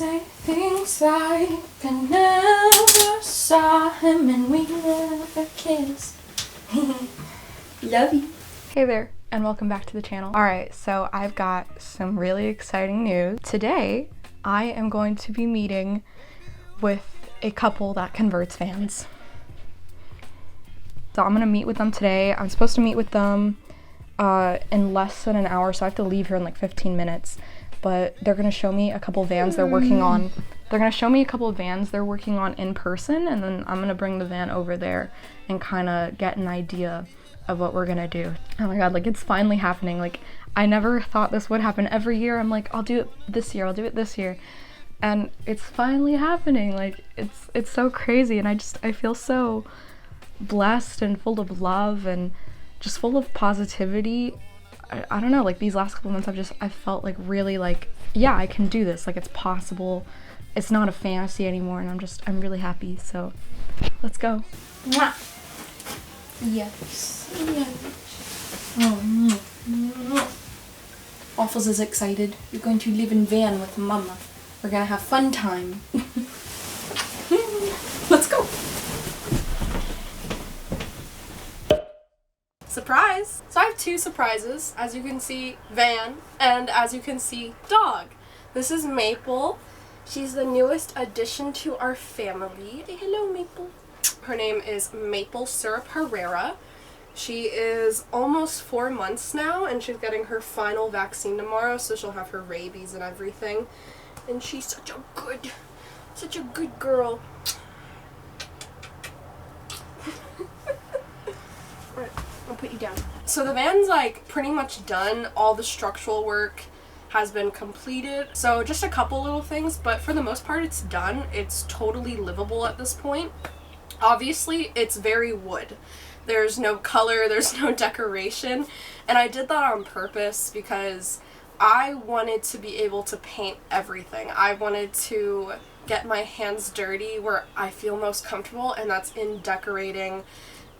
say things like I never saw him and we never kissed. Love you. Hey there, and welcome back to the channel. Alright, so I've got some really exciting news. Today, I am going to be meeting with a couple that converts vans. So I'm gonna meet with them today. I'm supposed to meet with them in less than an hour, so I have to leave here in like 15 minutes. But they're gonna show me a couple vans they're working on. They're gonna show me a couple of vans they're working on in person, and then I'm gonna bring the van over there and kind of get an idea of what we're gonna do. Oh my god, like it's finally happening. Like I never thought this would happen. Every year I'm like, I'll do it this year, I'll do it this year. And it's finally happening. Like it's so crazy, and I feel so blessed and full of love and just full of positivity. I don't know, like these last couple months I felt like really like, yeah, I can do this, like it's possible, it's not a fantasy anymore, and I'm really happy. So let's go. Mwah. Yes. Waffles is excited. You're going to live in van with mama. We're gonna have fun time. Let's go. Surprise! So I have two surprises. As you can see, van, and as you can see, dog. This is Maple. She's the newest addition to our family. Say hello, Maple. Her name is Maple Syrup Herrera. She is almost 4 months now, and she's getting her final vaccine tomorrow, so she'll have her rabies and everything. And she's such a good girl. Alright, I'll put you down. So the van's like pretty much done. All the structural work has been completed. So just a couple little things, but for the most part it's done. It's totally livable at this point. Obviously, it's very wood. There's no color, there's no decoration, and I did that on purpose because I wanted to be able to paint everything. I wanted to get my hands dirty where I feel most comfortable, and that's in decorating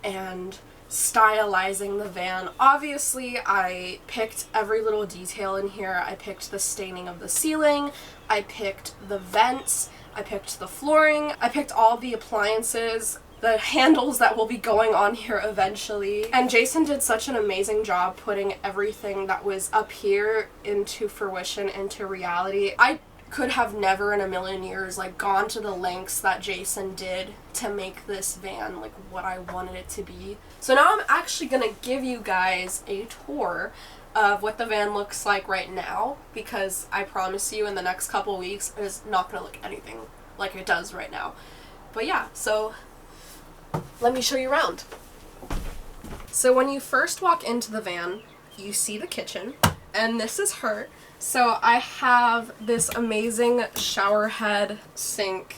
and stylizing the van. Obviously, I picked every little detail in here. I picked the staining of the ceiling, I picked the vents, I picked the flooring, I picked all the appliances, the handles that will be going on here eventually. And Jason did such an amazing job putting everything that was up here into fruition, into reality. I could have never in a million years like gone to the lengths that Jason did to make this van like what I wanted it to be. So now I'm actually gonna give you guys a tour of what the van looks like right now, because I promise you in the next couple weeks it is not gonna look anything like it does right now. But yeah, so let me show you around. So when you first walk into the van, you see the kitchen, and this is her. So I have this amazing shower head sink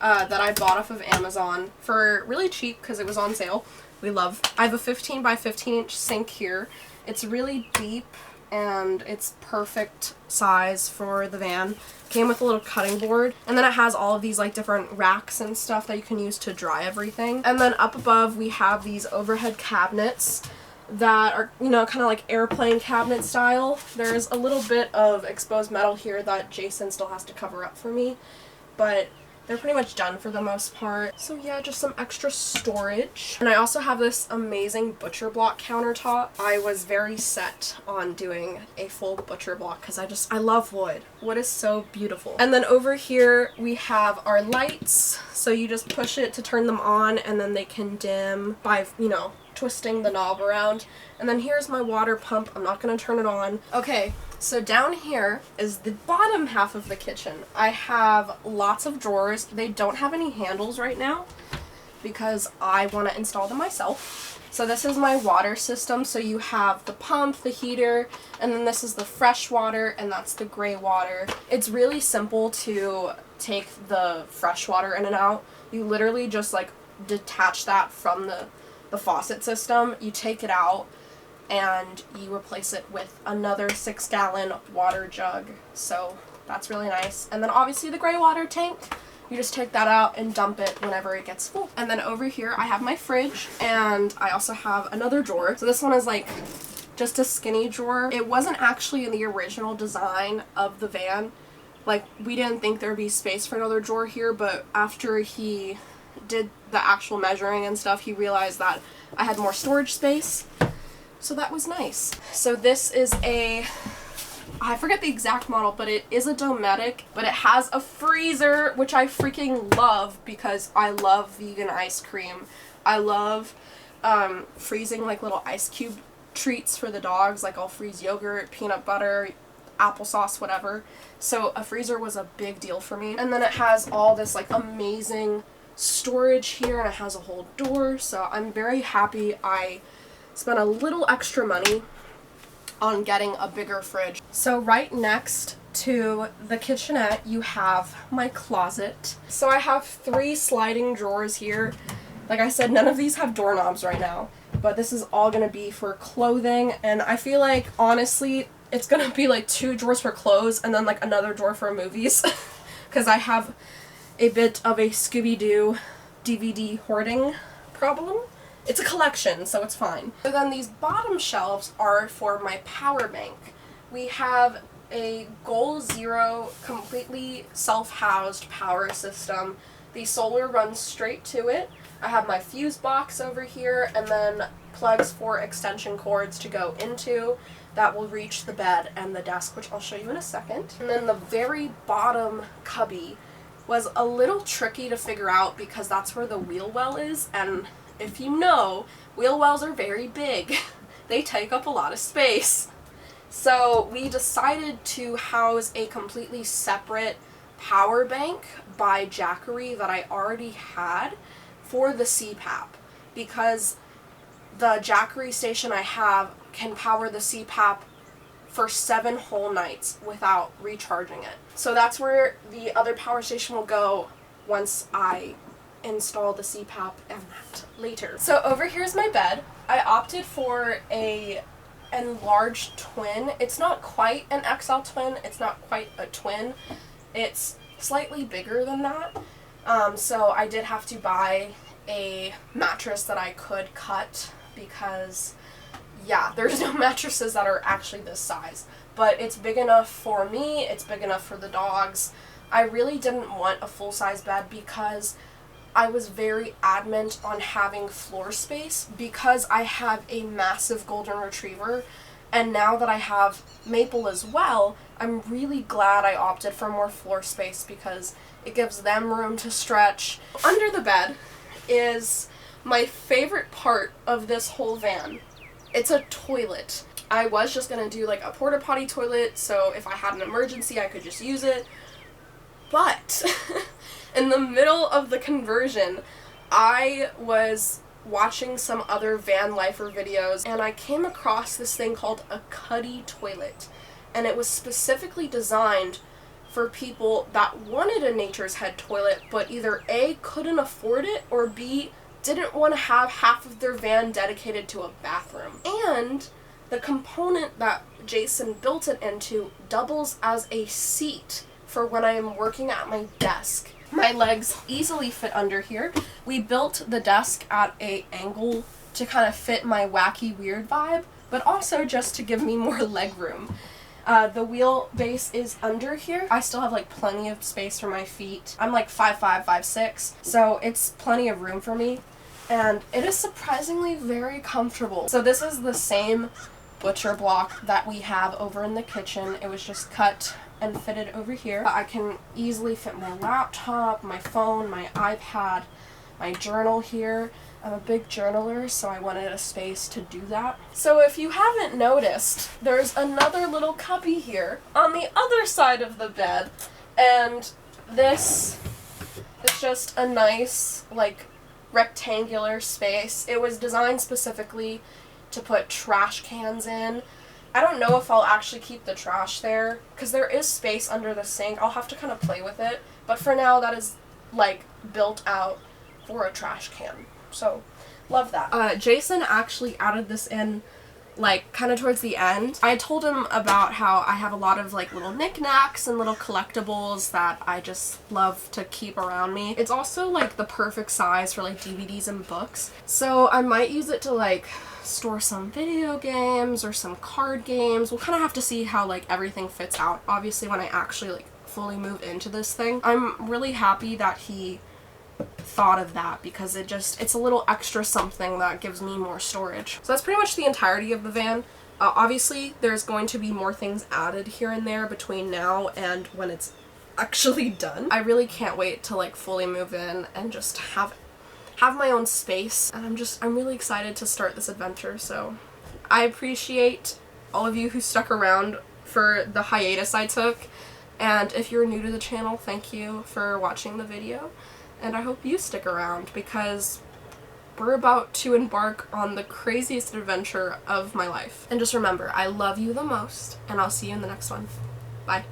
that I bought off of Amazon for really cheap because it was on sale. I have a 15 by 15 inch sink here. It's really deep and it's perfect size for the van. Came with a little cutting board, and then it has all of these like different racks and stuff that you can use to dry everything. And then up above we have these overhead cabinets that are, you know, kind of like airplane cabinet style. There's a little bit of exposed metal here that Jason still has to cover up for me, but they're pretty much done for the most part. So yeah, just some extra storage. And I also have this amazing butcher block countertop. I was very set on doing a full butcher block because I love wood. Wood is so beautiful. And then over here we have our lights. So you just push it to turn them on, and then they can dim by, you know, twisting the knob around. And then here's my water pump. I'm not gonna turn it on. Okay, so down here is the bottom half of the kitchen. I have lots of drawers. They don't have any handles right now because I want to install them myself. So this is my water system. So you have the pump, the heater, and then this is the fresh water, and that's the gray water. It's really simple to take the fresh water in and out. You literally just like detach that from the faucet system. You take it out and you replace it with another 6-gallon water jug. So that's really nice. And then obviously the gray water tank, you just take that out and dump it whenever it gets full. And then over here I have my fridge, and I also have another drawer. So this one is like just a skinny drawer. It wasn't actually in the original design of the van. Like, we didn't think there would be space for another drawer here, but after he did the actual measuring and stuff, he realized that I had more storage space. So that was nice. So this is I forget the exact model, but it is a Dometic, but it has a freezer, which I freaking love because I love vegan ice cream. I love freezing like little ice cube treats for the dogs. Like, I'll freeze yogurt, peanut butter, applesauce, whatever. So a freezer was a big deal for me. And then it has all this like amazing storage here, and it has a whole door. So I'm very happy I spent a little extra money on getting a bigger fridge. So right next to the kitchenette, you have my closet. So I have 3 sliding drawers here. Like I said, none of these have doorknobs right now, but this is all gonna be for clothing, and I feel like, honestly, it's gonna be like 2 drawers for clothes and then like another drawer for movies, because I have a bit of a Scooby-Doo DVD hoarding problem. It's a collection, so it's fine. So then these bottom shelves are for my power bank. We have a Goal Zero completely self-housed power system. The solar runs straight to it. I have my fuse box over here, and then plugs for extension cords to go into that will reach the bed and the desk, which I'll show you in a second. And then the very bottom cubby was a little tricky to figure out because that's where the wheel well is, and if you know, wheel wells are very big. They take up a lot of space. So we decided to house a completely separate power bank by Jackery that I already had for the CPAP, because the Jackery station I have can power the CPAP for 7 whole nights without recharging it. So that's where the other power station will go once I install the CPAP and that later. So over here is my bed. I opted for a enlarged twin. It's not quite an XL twin. It's not quite a twin. It's slightly bigger than that. So I did have to buy a mattress that I could cut because, yeah, there's no mattresses that are actually this size. But it's big enough for me. It's big enough for the dogs. I really didn't want a full-size bed because I was very adamant on having floor space because I have a massive golden retriever, and now that I have Maple as well, I'm really glad I opted for more floor space because it gives them room to stretch. Under the bed is my favorite part of this whole van. It's a toilet. I was just gonna do like a porta potty toilet, so if I had an emergency I could just use it, but in the middle of the conversion, I was watching some other van lifer videos, and I came across this thing called a Cuddy toilet, and it was specifically designed for people that wanted a Nature's Head toilet, but either A, couldn't afford it, or B, didn't want to have half of their van dedicated to a bathroom. And the component that Jason built it into doubles as a seat for when I am working at my desk. My legs easily fit under here. We built the desk at an angle to kind of fit my wacky weird vibe, but also just to give me more leg room. The wheelbase is under here. I still have like plenty of space for my feet. I'm like 5'5", 5'6", so it's plenty of room for me, and it is surprisingly very comfortable. So this is the same butcher block that we have over in the kitchen. It was just cut and fitted over here. I can easily fit my laptop, my phone, my iPad, my journal here. I'm a big journaler, so I wanted a space to do that. So if you haven't noticed, there's another little cubby here on the other side of the bed, and this is just a nice, like, rectangular space. It was designed specifically to put trash cans in. I don't know if I'll actually keep the trash there, because there is space under the sink. I'll have to kind of play with it, but for now that is, like, built out for a trash can. So, love that. Jason actually added this in, like, kind of towards the end. I told him about how I have a lot of, like, little knickknacks and little collectibles that I just love to keep around me. It's also, like, the perfect size for, like, DVDs and books. So, I might use it to, like, store some video games or some card games. We'll kind of have to see how, like, everything fits out. Obviously, when I actually, like, fully move into this thing. I'm really happy that he thought of that because it's a little extra something that gives me more storage. So that's pretty much the entirety of the van. Obviously, there's going to be more things added here and there between now and when it's actually done. I really can't wait to like fully move in and just have my own space, and I'm really excited to start this adventure. So I appreciate all of you who stuck around for the hiatus I took, and if you're new to the channel, thank you for watching the video, and I hope you stick around because we're about to embark on the craziest adventure of my life. And just remember, I love you the most, and I'll see you in the next one. Bye.